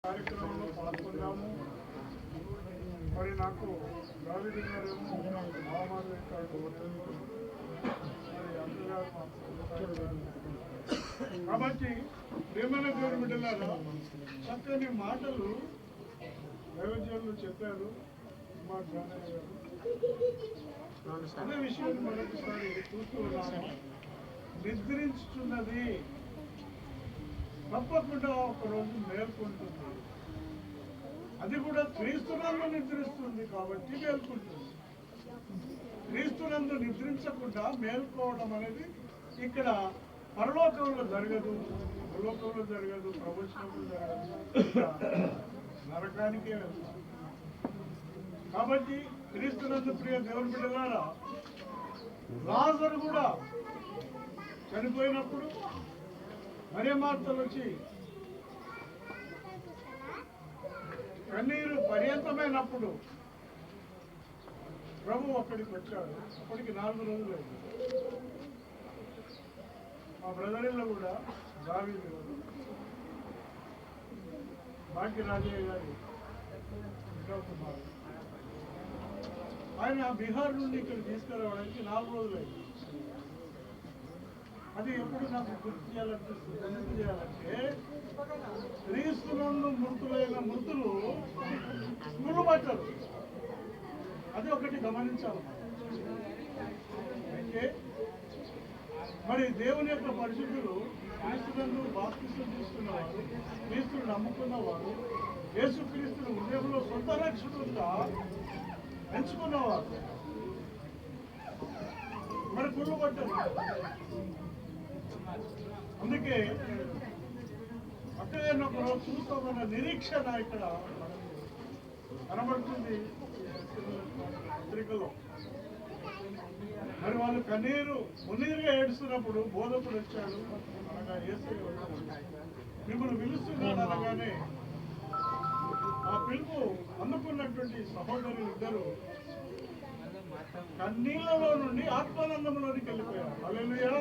కార్యక్రమంలో పాల్గొన్నాము. మరి నాకు దావిది గారేమో మహమ్మారి కాబట్టి ప్రేమైన దేవుని బిడ్డలారా చక్కని మాటలు దైవజనులు చెప్పారు. మా జానయ్య గారు అదే విషయాన్ని మరొకసారి చూస్తూ ఉన్నాము. నిద్రించుతున్నది తప్పకుండా ఒకరోజు మేల్కొంటుంది. అది కూడా క్రీస్తునందు నిద్రిస్తుంది కాబట్టి మేల్కొంటుంది. క్రీస్తునందు నిద్రించకుండా మేల్కోవడం అనేది ఇక్కడ పరలోకంలో జరగదు, భూలోకంలో జరగదు, ప్రపంచంలో జరగదు, నరకానికే వెళ్తాం. కాబట్టి క్రీస్తునందు ప్రియ దేవుని బిడ్డలారా, లాజరు కూడా చనిపోయినప్పుడు మరియమార్తలు వచ్చి కన్నీరు పర్యంతమైనప్పుడు ప్రభు అక్కడికి వచ్చాడు. అప్పటికి 4 రోజులు అయింది. మా బ్రదర్లో కూడా దావీదు భాగ్యరాజయ్య గారి కుమారు, ఆయన బీహార్ నుండి ఇక్కడ తీసుకురావడానికి 4 రోజులు అయింది. అది ఎప్పుడు నాకు గుర్తు చేయాలనిపిస్తుంది. ఎందుకు చేయాలంటే క్రీస్తునందు మృతులైన మృతులు ముళ్ళుబట్టరు. అది ఒకటి గమనించాలి. అయితే మరి దేవుని యొక్క పరిశుద్ధులు క్రీస్తునందు బాప్తిసం తీసుకున్నవారు, క్రీస్తును నమ్ముకున్నవారు, యేసుక్రీస్తును హృదయంలో సొంత రక్షకుడుగా ఎంచుకున్నవారు మరి ముళ్ళుబట్టరు. అందుకే అక్కడే ఒకరోజు చూస్తామన్న నిరీక్షణ ఇక్కడ కనబడుతుంది పత్రికలో. మరి వాళ్ళు మున్నీరుగా ఏడుస్తున్నప్పుడు బోధకుడు వచ్చాడు, అనగా యేసయ్య మిమ్మల్ని పిలుస్తున్నాడు అనగానే ఆ పిలుపు అందుకున్నటువంటి సహోదరులు ఇద్దరు కన్నీళ్లలో నుండి ఆత్మానందంలోనికి వెళ్ళిపోయారు. హల్లెలూయా.